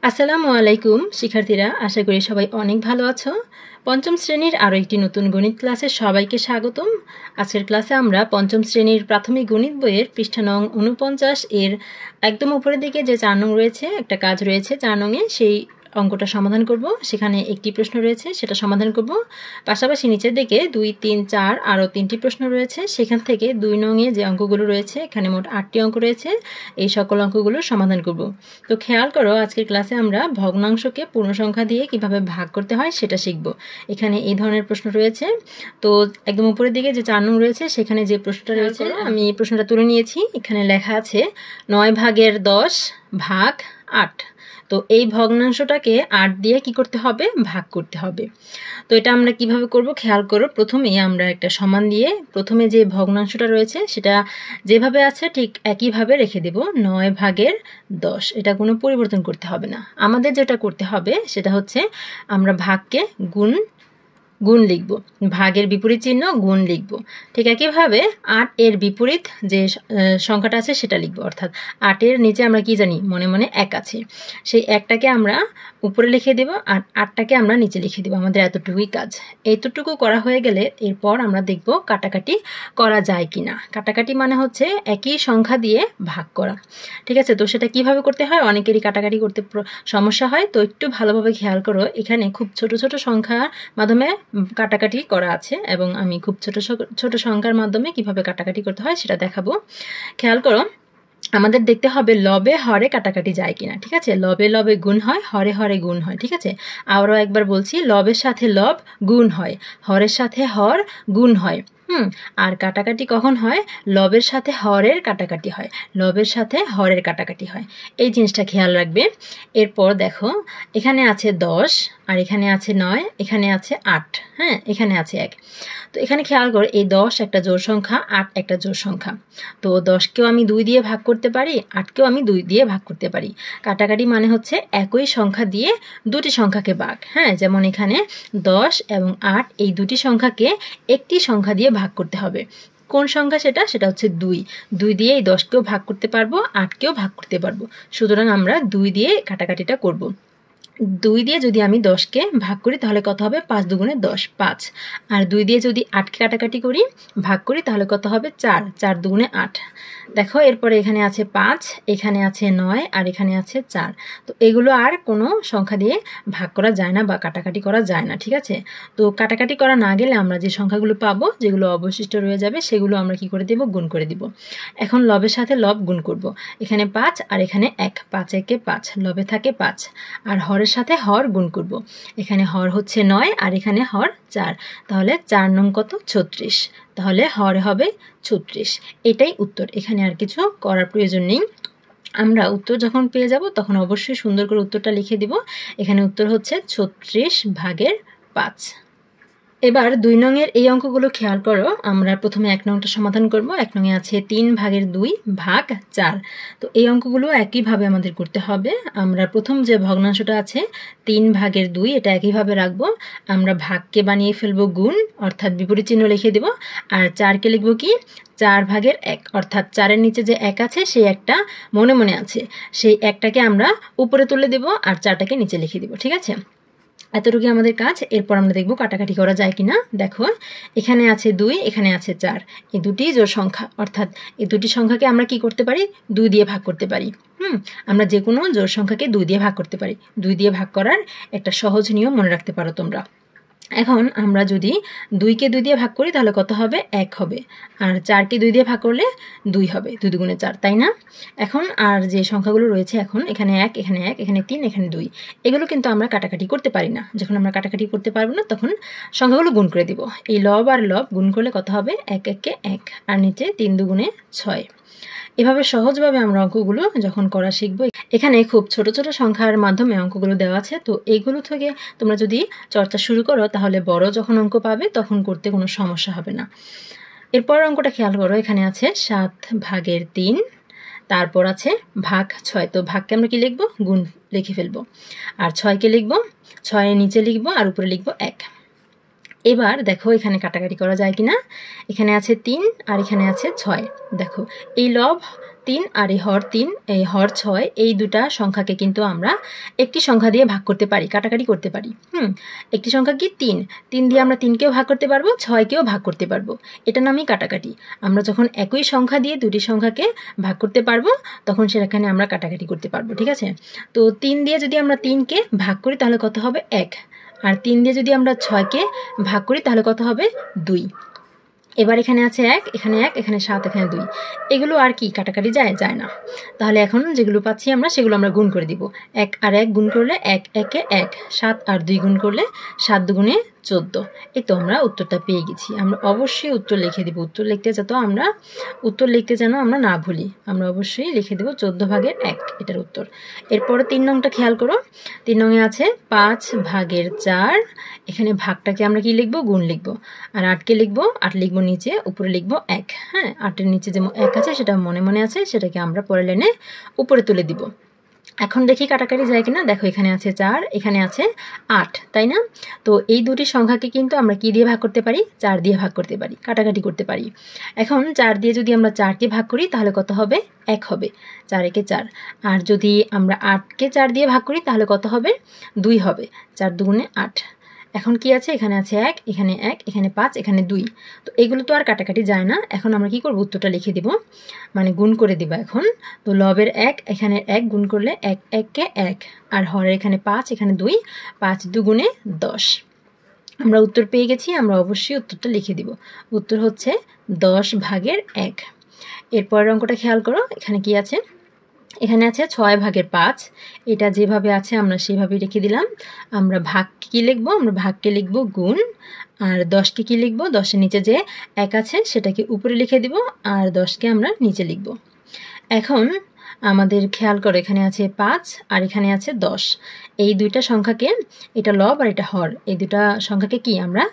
আসসালামু আলাইকুম শিক্ষার্থীরা, আশা করি সবাই অনেক ভালো আছো। পঞ্চম শ্রেণীর আরও একটি নতুন গণিত ক্লাসে সবাইকে স্বাগতম। আজকের ক্লাসে আমরা পঞ্চম শ্রেণীর প্রাথমিক গণিত বইয়ের পৃষ্ঠা নং 49 এর একদম উপরের দিকে যে 4 নং রয়েছে, একটা কাজ রয়েছে 4 নংয়ে, সেই অঙ্কটা সমাধান করব। সেখানে একটি প্রশ্ন রয়েছে, সেটা সমাধান করব। পাশাপাশি নিচের দিকে 2, 3, 4 আরও 3টি প্রশ্ন রয়েছে। সেখান থেকে 2 নংয়ে যে অঙ্কগুলো রয়েছে, এখানে মোট 8টি অঙ্ক রয়েছে, এই সকল অঙ্কগুলোর সমাধান করব। তো খেয়াল করো, আজকের ক্লাসে আমরা ভগ্নাংশকে পূর্ণসংখ্যা দিয়ে কিভাবে ভাগ করতে হয় সেটা শিখব। এখানে এই ধরনের প্রশ্ন রয়েছে। তো একদম উপরের দিকে যে 4 নং রয়েছে, সেখানে যে প্রশ্নটা রয়েছে, আমি এই প্রশ্নটা তুলে নিয়েছি। এখানে লেখা আছে 9 ভাগের 10 ভাগ 8। তো এই ভগ্নাংশটাকে 8 দিয়ে কি করতে হবে? ভাগ করতে হবে। তো এটা আমরা কিভাবে করব খেয়াল করো। প্রথমেই আমরা একটা সমান দিয়ে প্রথমে যে ভগ্নাংশটা রয়েছে সেটা যেভাবে আছে ঠিক একইভাবে রেখে দেব। 9 ভাগের 10, এটা কোনো পরিবর্তন করতে হবে না। আমাদের যেটা করতে হবে সেটা হচ্ছে আমরা ভাগকে গুণ লিখব, ভাগের বিপরীত চিহ্ন গুণ লিখব। ঠিক একইভাবে 8 এর বিপরীত যে সংখ্যাটা আছে সেটা লিখব। অর্থাৎ 8 এর নিচে আমরা কি জানি? মনে মনে 1 আছে, সেই 1টাকে আমরা উপরে লিখে দেব আর 8টাকে আমরা নিচে লিখে দেব। আমাদের এতটুকুই কাজ। এইটুকু করা হয়ে গেলে এরপর আমরা দেখব কাটাকাটি করা যায় কিনা। কাটাকাটি মানে হচ্ছে একই সংখ্যা দিয়ে ভাগ করা। ঠিক আছে, তো সেটা কিভাবে করতে হয়? অনেকেরই কাটাকাটি করতে সমস্যা হয়। তো একটু ভালোভাবে খেয়াল করো, এখানে খুব ছোট ছোট সংখ্যার মাধ্যমে কাটাকাটি করা আছে এবং আমি খুব ছোট ছোট সংখ্যার মাধ্যমে কিভাবে কাটাকাটি করতে হয় সেটা দেখাবো। খেয়াল করো, আমাদের দেখতে হবে লবে হরে কাটাকাটি যায় কিনা। ঠিক আছে, লবে লবে গুণ হয়, হরে হরে গুণ হয়। ঠিক আছে, আবারও একবার বলছি, লবের সাথে লব গুণ হয়, হরের সাথে হর গুণ হয়। আর কাটাকাটি কখন হয়? লবের সাথে হরের কাটাকাটি হয়, লবের সাথে হরের কাটাকাটি হয়। এই জিনিসটা খেয়াল রাখবে। এরপর দেখো, এখানে আছে 10 আর এখানে আছে 9, এখানে আছে 8, হ্যাঁ, এখানে আছে 1। তো এখানে খেয়াল করো, এই 10 একটা জোড় সংখ্যা, 8 একটা জোড় সংখ্যা। তো 10কেও আমি 2 দিয়ে ভাগ করতে পারি, 8কেও আমি 2 দিয়ে ভাগ করতে পারি। কাটাকাটি মানে হচ্ছে একই সংখ্যা দিয়ে দুটি সংখ্যাকে ভাগ। হ্যাঁ, যেমন এখানে 10 এবং 8 এই দুটি সংখ্যাকে একটি সংখ্যা দিয়ে ভাগ করতে হবে। কোন সংখ্যা সেটা? সেটা হচ্ছে 2। 2 দিয়ে এই 10কেও ভাগ করতে পারবো, 8কেও ভাগ করতে পারবো। সুতরাং আমরা 2 দিয়ে কাটাকাটিটা করব। 2 দিয়ে যদি আমি 10কে ভাগ করি তাহলে কত হবে? 5 দুগুণে 10, 5। আর 2 দিয়ে যদি 8কে কাটাকাটি করি, ভাগ করি, তাহলে কত হবে? 4, 4 দুগুণে 8। দেখো, এরপরে এখানে আছে 5, এখানে আছে 9 আর এখানে আছে 4। তো এগুলো আর কোনো সংখ্যা দিয়ে ভাগ করা যায় না বা কাটাকাটি করা যায় না। ঠিক আছে, তো কাটাকাটি করা না গেলে আমরা যে সংখ্যাগুলো পাবো, যেগুলো অবশিষ্ট রয়ে যাবে, সেগুলো আমরা কি করে দেব? গুণ করে দিব। এখন লবের সাথে লব গুণ করব। এখানে 5 আর এখানে 1, 5 একে 5, লবে থাকে 5। আর হরের সাথে হর গুণ করব। এখানে হর হচ্ছে 9 আর এখানে হর 4, তাহলে 4 নং কত? 36। তাহলে হরে হবে 36। এটাই উত্তর, এখানে আর কিছু করার প্রয়োজন নেই। আমরা উত্তর যখন পেয়ে যাব তখন অবশ্যই সুন্দর করে উত্তরটা লিখে দিব। এখানে উত্তর হচ্ছে 36 ভাগের 5। এবার 2 নংয়ের এই অঙ্কগুলো খেয়াল করো। আমরা প্রথমে 1 নংটা সমাধান করব। 1 নংয়ে আছে 3 ভাগের 2 ভাগ 4। তো এই অঙ্কগুলো একইভাবে আমাদের করতে হবে। আমরা প্রথম যে ভগ্নাংশটা আছে 3 ভাগের 2, এটা একইভাবে রাখবো। আমরা ভাগকে বানিয়ে ফেলবো গুণ, অর্থাৎ বিপরীত চিহ্ন লিখে দেব। আর 4কে লিখবো কি? 4 ভাগের 1, অর্থাৎ 4-এর নিচে যে 1 আছে সেই একটা মনে মনে আছে, সেই 1টাকে আমরা উপরে তুলে দেব আর 4টাকে নিচে লিখে দেব। ঠিক আছে, এতটুকু আমাদের কাজ। এরপর আমরা দেখব কাটাকাটি করা যায় কিনা। দেখো, এখানে আছে 2, এখানে আছে 4, এই দুটি জোড় সংখ্যা, অর্থাৎ এই দুটি সংখ্যাকে আমরা কি করতে পারি? 2 দিয়ে ভাগ করতে পারি। আমরা যে কোনো জোড় সংখ্যাকে 2 দিয়ে ভাগ করতে পারি। 2 দিয়ে ভাগ করার একটা সহজ নিয়ম মনে রাখতে পারো তোমরা। এখন আমরা যদি 2কে 2 দিয়ে ভাগ করি তাহলে কত হবে? 1 হবে। আর 4কে 2 দিয়ে ভাগ করলে 2 হবে, 2 দুগুণে 4, তাই না? এখন আর যে সংখ্যাগুলো রয়েছে, এখন এখানে 1, এখানে 1, এখানে 3, এখানে 2, এগুলো কিন্তু আমরা কাটাকাটি করতে পারি না। যখন আমরা কাটাকাটি করতে পারবো না তখন সংখ্যাগুলো গুণ করে দিব। এই লব আর লব গুণ করলে কত হবে? 1 1-কে 1 আর নিচে 3 দুগুণে 6। এভাবে সহজভাবে আমরা অঙ্কগুলো যখন করা শিখব। এখানে খুব ছোট ছোট সংখ্যার মাধ্যমে অঙ্কগুলো দেওয়া আছে। তো এইগুলো থেকে তোমরা যদি চর্চা শুরু করো তাহলে বড় যখন অঙ্ক পাবে তখন করতে কোনো সমস্যা হবে না। এরপর অঙ্কটা খেয়াল করো, এখানে আছে 7 ভাগের 3, তারপর আছে ভাগ 6। তো ভাগকে আমরা কি লিখবো? গুণ লিখে ফেলবো। আর 6কে লিখবো, 6-এর নিচে লিখবো আর উপরে লিখবো 1। এবার দেখো এখানে কাটাকাটি করা যায় কিনা। এখানে আছে 3 আর এখানে আছে 6। দেখো, এই লব 3 আর এই হর 3 এই হর 6 এই দুটা সংখ্যাকে কিন্তু আমরা একটি সংখ্যা দিয়ে ভাগ করতে পারি, কাটাকাটি করতে পারি। একটি সংখ্যা কি 3, 3 দিয়ে আমরা 3কেও ভাগ করতে পারবো, 6কেও ভাগ করতে পারবো। এটা নামই কাটাকাটি। আমরা যখন একই সংখ্যা দিয়ে দুটি সংখ্যাকে ভাগ করতে পারবো তখন সেখানে আমরা কাটাকাটি করতে পারবো, ঠিক আছে। তো 3 দিয়ে যদি আমরা 3কে ভাগ করি তাহলে কত হবে 1, আর 3 দিয়ে যদি আমরা 6কে ভাগ করি তাহলে কত হবে 2। এবার এখানে আছে 1, এখানে 1, এখানে 7, এখানে 2। এগুলো আর কি কাটাকাটি যায় না। তাহলে এখন যেগুলো পাচ্ছি আমরা সেগুলো আমরা গুণ করে দিব। 1 আর 1 গুণ করলে 1 একে 1, 7 আর 2 গুণ করলে 7 দুগুণে 14। এই তো আমরা উত্তরটা পেয়ে গেছি। আমরা অবশ্যই উত্তর লিখে দিব। উত্তর লিখতে যেন আমরা না ভুলি। আমরা অবশ্যই লিখে দেব 14/1 এটার উত্তর। এরপরে 3 নংটা খেয়াল করো। 3 নংয়ে আছে 5/4। এখানে ভাগটাকে আমরা কি লিখবো? গুণ লিখবো। আর 8কে লিখবো, 8 লিখবো নিচে, উপরে লিখবো 1। হ্যাঁ, 8-এর নিচে যে 1 আছে সেটা মনে মনে আছে, সেটাকে আমরা পরের লাইনে উপরে তুলে দিব। এখন দেখি কাটাকাটি যায় কিনা। দেখো এখানে আছে 4, এখানে আছে 8, তাই না? তো এই দুটি সংখ্যাকে কিন্তু আমরা কি দিয়ে ভাগ করতে পারি? 4 দিয়ে ভাগ করতে পারি, কাটাকাটি করতে পারি। এখন 4 দিয়ে যদি আমরা 4কে ভাগ করি তাহলে কত হবে? 1 হবে। 4 একে 4। আর যদি আমরা 8কে 4 দিয়ে ভাগ করি তাহলে কত হবে? 2 হবে। 4 দুগুণে 8। এখন কি আছে? এখানে আছে 1, এখানে 1, এখানে 5, এখানে 2। তো এগুলো তো আর কাটাকাটি যায় না। এখন আমরা কি করব? উত্তরটা লিখে দিব, মানে গুণ করে দিব এখন। তো লবের 1, এখানে 1 গুণ করলে 1 একে 1, আর হরের এখানে 5, এখানে 2, 5 দুগুণে 10। আমরা উত্তর পেয়ে গেছি। আমরা অবশ্যই উত্তরটা লিখে দিব। উত্তর হচ্ছে 10/1। এরপরের অঙ্কটা খেয়াল করো। এখানে কি আছে? এখানে আছে 6/5। এটা যেভাবে আছে আমরা সেভাবেই রেখে দিলাম। আমরা ভাগ কি লিখবো? আমরা ভাগকে লিখবো গুণ, আর 10কে কি লিখবো? 10-এর নিচে যে 1 আছে সেটাকে উপরে লিখে দিব, আর 10কে আমরা নিচে লিখব। এখন আমাদের খেয়াল করো, এখানে আছে 5 আর এখানে আছে 10। এই দুইটা সংখ্যাকে, এটা লব আর এটা হর, এই দুটা সংখ্যাকে কি আমরা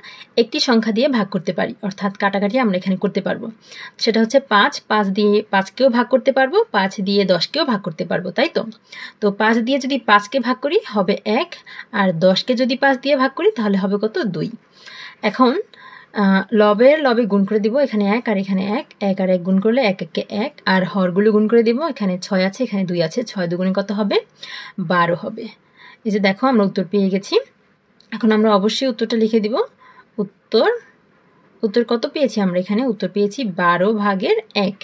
একটি সংখ্যা দিয়ে ভাগ করতে পারি, অর্থাৎ কাটাকাটি আমরা এখানে করতে পারবো। সেটা হচ্ছে 5 দিয়ে 5কেও ভাগ করতে পারবো, 5 দিয়ে 10কেও ভাগ করতে পারবো, তাই তো? তো 5 দিয়ে যদি 5কে ভাগ করি হবে 1, আর 10কে যদি 5 দিয়ে ভাগ করি তাহলে হবে কত? 2। এখন লবে গুণ করে দিব। এখানে 1 আর এখানে 1, 1 আর 1 গুণ করলে 1 একে 1, আর হরগুলো গুণ করে দিব। এখানে 6 আছে, এখানে 2 আছে, 6 দুগুণে কত হবে? 12 হবে। এই যে দেখো আমরা উত্তর পেয়ে গেছি। এখন আমরা অবশ্যই উত্তরটা লিখে দিব। উত্তর কত পেয়েছি আমরা? এখানে উত্তর পেয়েছি 12/1।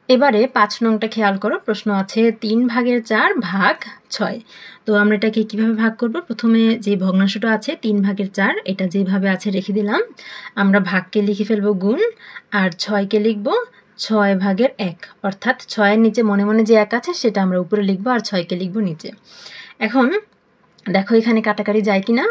এবারে 5 নংটা খেয়াল করো। প্রশ্ন আছে 3/4 ভাগ 6। তো আমরা এটাকে কিভাবে ভাগ করব? প্রথমে যে ভগ্নাংশটা আছে 3/4, এটা যেভাবে আছে রেখে দিলাম। আমরা ভাগকে লিখে ফেলবো গুণ, আর 6কে লিখবো 6/1, অর্থাৎ 6-এর নিচে মনে মনে যে 1 আছে সেটা আমরা উপরে লিখবো, আর 6কে লিখবো নিচে। এখন দেখো এখানে কাটাকাটি যায় কিনা।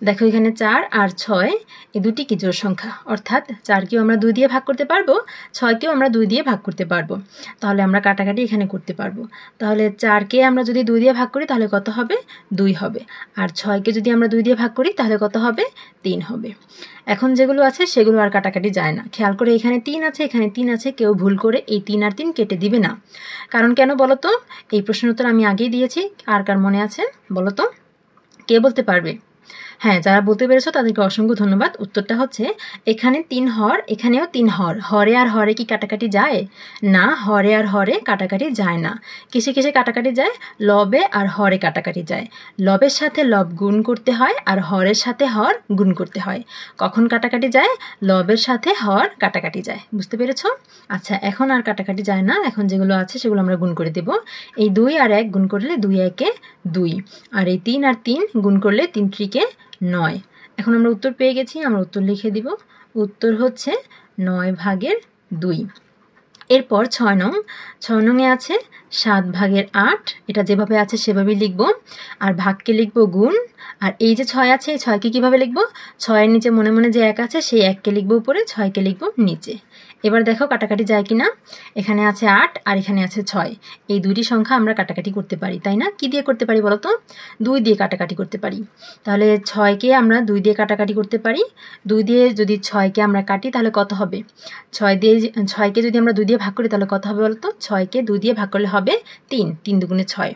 দেখো এখানে 4 আর 6 এই দুটি কি জোড় সংখ্যা, অর্থাৎ 4কেও আমরা 2 দিয়ে ভাগ করতে পারবো, 6কেও আমরা 2 দিয়ে ভাগ করতে পারবো। তাহলে আমরা কাটাকাটি এখানে করতে পারবো। তাহলে 4কে আমরা যদি 2 দিয়ে ভাগ করি তাহলে কত হবে? 2 হবে। আর 6কে যদি আমরা 2 দিয়ে ভাগ করি তাহলে কত হবে? 3 হবে। এখন যেগুলো আছে সেগুলো আর কাটাকাটি যায় না। খেয়াল করে এখানে 3 আছে, এখানে 3 আছে, কেউ ভুল করে এই 3 আর 3 কেটে দিবে না। কারণ কেন বলো তো? এই প্রশ্নের উত্তর আমি আগেই দিয়েছি। আর কার মনে আছে বলো তো? কে বলতে পারবে? হ্যাঁ, যারা বলতে পেরেছো তাদেরকে অসংখ্য ধন্যবাদ। উত্তরটা হচ্ছে এখানে 3 হর, এখানেও 3 হর। হরে আর হরে কি কাটাকাটি যায়? না, হরে আর হরে কাটাকাটি যায় না। কিসে কিসে কাটাকাটি যায়? লবে আর হরে কাটাকাটি যায়। লবের সাথে লব গুণ করতে হয়, আর হরের সাথে হর গুণ করতে হয়। কখন কাটাকাটি যায়? লবের সাথে হর কাটাকাটি যায়। বুঝতে পেরেছো? আচ্ছা, এখন আর কাটাকাটি যায় না। এখন যেগুলো আছে সেগুলো আমরা গুণ করে দেব। এই 2 আর 1 গুণ করলে 2 একে 2, আর এই 3 আর 3 গুণ করলে 3 ত্রিকে 9। এখন আমরা উত্তর পেয়ে গেছি। আমরা উত্তর লিখে দিব। উত্তর হচ্ছে 9/2। এরপর 6 নংয়ে আছে 7/8। এটা যেভাবে আছে সেভাবেই লিখব, আর ভাগকে লিখব গুণ, আর এই যে 6 আছে এই 6কে কিভাবে লিখব? 6-এর নিচে মনে মনে যে 1 আছে সেই 1কে লিখব উপরে, 6কে লিখব নিচে। এবার দেখো কাটাকাটি যায় কিনা। এখানে আছে 8 আর এখানে আছে 6। এই দুইটি সংখ্যা আমরা কাটাকাটি করতে পারি, তাই না? কি দিয়ে করতে পারি বলো তো? 2 দিয়ে কাটাকাটি করতে পারি। তাহলে 6কে আমরা 2 দিয়ে কাটাকাটি করতে পারি। 2 দিয়ে যদি 6কে আমরা কাটি তাহলে কত হবে? 6কে যদি আমরা 2 দিয়ে ভাগ করি তাহলে কত হবে বলো তো? 6কে 2 দিয়ে ভাগ করলে হবে 3, 3 দুগুণে 6।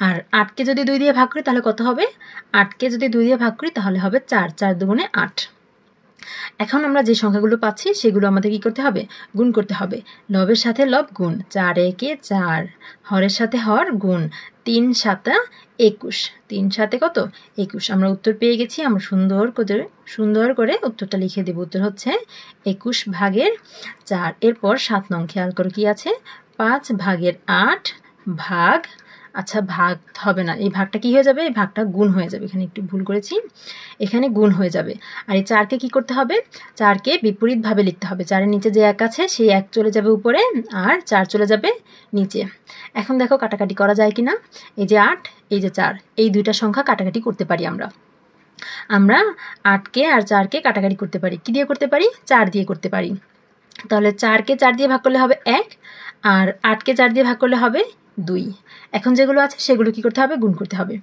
আর 8কে যদি 2 দিয়ে ভাগ করি তাহলে কত হবে? 8কে যদি 2 দিয়ে ভাগ করি তাহলে হবে 4, 4 দুগুণে 8। এখন আমরা যে সংখ্যাগুলো পাচ্ছি সেগুলো আমাদের কি করতে হবে, গুণ করতে হবে। লবের সাথে লব গুণ, 4 একে 4, হরের সাথে হর গুণ, 3 7 21, 3 7 কত 21। আমরা উত্তর পেয়ে গেছি। আমরা সুন্দর করে উত্তরটা লিখে দেব। উত্তর হচ্ছে 21 ভাগের 4। এরপর 7 নং খেয়াল করো কি আছে, 5 ভাগের 8 ভাগ, আচ্ছা ভাগ হবে না, এই ভাগটা কি হয়ে যাবে, এই ভাগটা গুণ হয়ে যাবে। এখানে একটু ভুল করেছি, এখানে গুণ হয়ে যাবে। আর এই 4কে কি করতে হবে, 4কে বিপরীতভাবে লিখতে হবে। 4-এর নিচে যে 1 আছে সেই 1 চলে যাবে উপরে আর 4 চলে যাবে নিচে। এখন দেখো কাটাকাটি করা যায় কিনা। এই যে 8, এই যে 4, এই দুইটা সংখ্যা কাটাকাটি করতে পারি আমরা 8কে আর 4কে কাটাকাটি করতে পারি। কি দিয়ে করতে পারি, 4 দিয়ে করতে পারি। তাহলে 4কে 4 দিয়ে ভাগ করলে হবে 1, আর 8কে 4 দিয়ে ভাগ করলে হবে 2। এখন যেগুলো আছে সেগুলো কি করতে হবে, গুণ করতে হবে।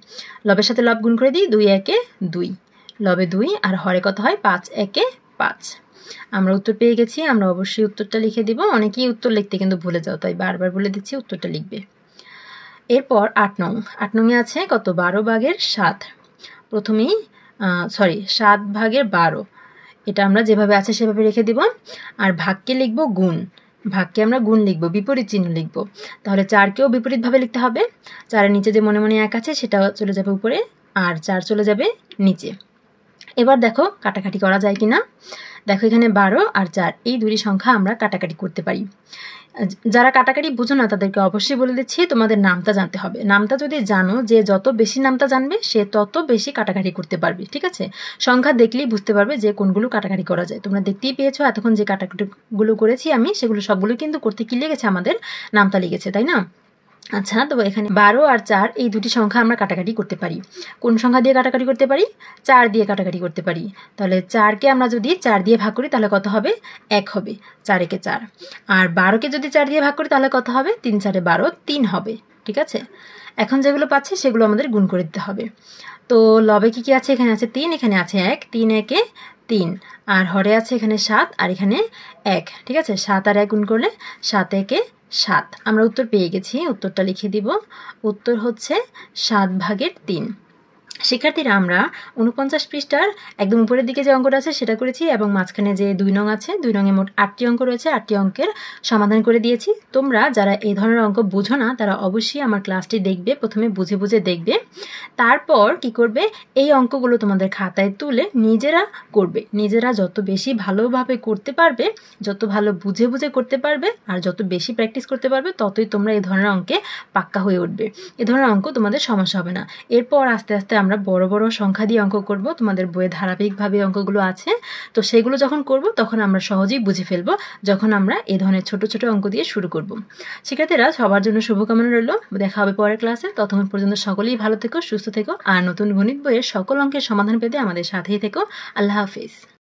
লবের সাথে লব গুণ করে দিই, 2 একে 2, লবে 2 আর হরে কত হয়, 5 একে 5। আমরা উত্তর পেয়ে গেছি। আমরা অবশ্যই উত্তরটা লিখে দিব। অনেকেই উত্তর লিখতে কিন্তু ভুলে যাও, তাই বারবার বলে দিচ্ছি উত্তরটা লিখবে। এরপর 8 নংয়ে আছে কত, 12 ভাগের 7। প্রথমেই 7 ভাগের 12, এটা আমরা যেভাবে আছে সেভাবে রেখে দিব। আর ভাগকে লিখব গুণ, ভাগকে আমরা গুণ লিখব, বিপরীত চিহ্ন লিখব। তাহলে 4কেও বিপরীতভাবে লিখতে হবে। 4-এর নিচে যে মনে মনে 1 আছে সেটা চলে যাবে উপরে আর 4 চলে যাবে নিচে। এবার দেখো কাটাকাটি করা যায় কিনা। দেখো এখানে 12 আর 4 এই দুটি সংখ্যা আমরা কাটাকাটি করতে পারি। যারা কাটাকাটি বুঝো না তাদেরকে অবশ্যই বলে দিচ্ছি তোমাদের নামতা জানতে হবে। নামতা যদি জানো, যে যত বেশি নামতা জানবে সে তত বেশি কাটাকাটি করতে পারবে। ঠিক আছে, সংখ্যা দেখলেই বুঝতে পারবে যে কোনগুলো কাটাকাটি করা যায়। তোমরা দেখতেই পেয়েছো এতক্ষণ যে কাটাকাটিগুলো করেছি আমি, সেগুলো সবগুলো কিন্তু করতে কি লেগেছে, আমাদের নামতা লেগেছে, তাই না। আচ্ছা, তো এখানে 12 আর 4 এই দুটি সংখ্যা আমরা কাটাকাটি করতে পারি। কোন সংখ্যা দিয়ে কাটাকাটি করতে পারি, 4 দিয়ে কাটাকাটি করতে পারি। তাহলে 4কে আমরা যদি 4 দিয়ে ভাগ করি তাহলে কত হবে, 1 হবে, 4 একে 4। আর 12কে যদি 4 দিয়ে ভাগ করি তাহলে কত হবে, 3 4 12, 3 হবে। ঠিক আছে, এখন যেগুলো পাচ্ছি সেগুলো আমাদের গুণ করে দিতে হবে। তো লবে কি কি আছে, এখানে আছে 3, এখানে আছে 1, 3 একে 3, আর হরে আছে এখানে 7 আর এখানে 1। ঠিক আছে, 7 আর 1 গুণ করলে 7 একে 7। আমরা উত্তর পেয়ে গেছি। উত্তরটা লিখে দিব। উত্তর হচ্ছে 7 ভাগের 3। শিক্ষার্থীরা আমরা 49 পৃষ্ঠার একদম উপরের দিকে যে অঙ্কটা আছে সেটা করেছি, এবং মাঝখানে যে 2 নং আছে, 2 নংয়ে মোট 8টি অঙ্ক রয়েছে, 8টি অঙ্কের সমাধান করে দিয়েছি। তোমরা যারা এই ধরনের অঙ্ক বুঝো না তারা অবশ্যই আমার ক্লাসটি দেখবে, প্রথমে বুঝে বুঝে দেখবে, তারপর কি করবে, এই অঙ্কগুলো তোমাদের খাতায় তুলে নিজেরা করবে। নিজেরা যত বেশি ভালোভাবে করতে পারবে, যত ভালো বুঝে বুঝে করতে পারবে, আর যত বেশি প্র্যাকটিস করতে পারবে, ততই তোমরা এই ধরনের অঙ্কে পাক্কা হয়ে উঠবে। এই ধরনের অঙ্ক তোমাদের সমস্যা হবে না। এরপর আস্তে আস্তে আমরা বড় বড় সংখ্যা দিয়ে অঙ্ক করব। তোমাদের বইয়ে ধারাবাহিকভাবে অঙ্কগুলো আছে, তো সেগুলো যখন করব তখন আমরা সহজেই বুঝে ফেলবো, যখন আমরা এই ধরনের ছোট ছোট অঙ্ক দিয়ে শুরু করব। শিক্ষার্থীরা সবার জন্য শুভকামনা রইল। দেখা হবে পরের ক্লাসে। ততক্ষণ পর্যন্ত সকলেই ভালো থেকো, সুস্থ থেকো, আর নতুন গণিত বইয়ের সকল অঙ্কের সমাধান পেতে আমাদের সাথেই থেকো। আল্লাহ হাফিজ।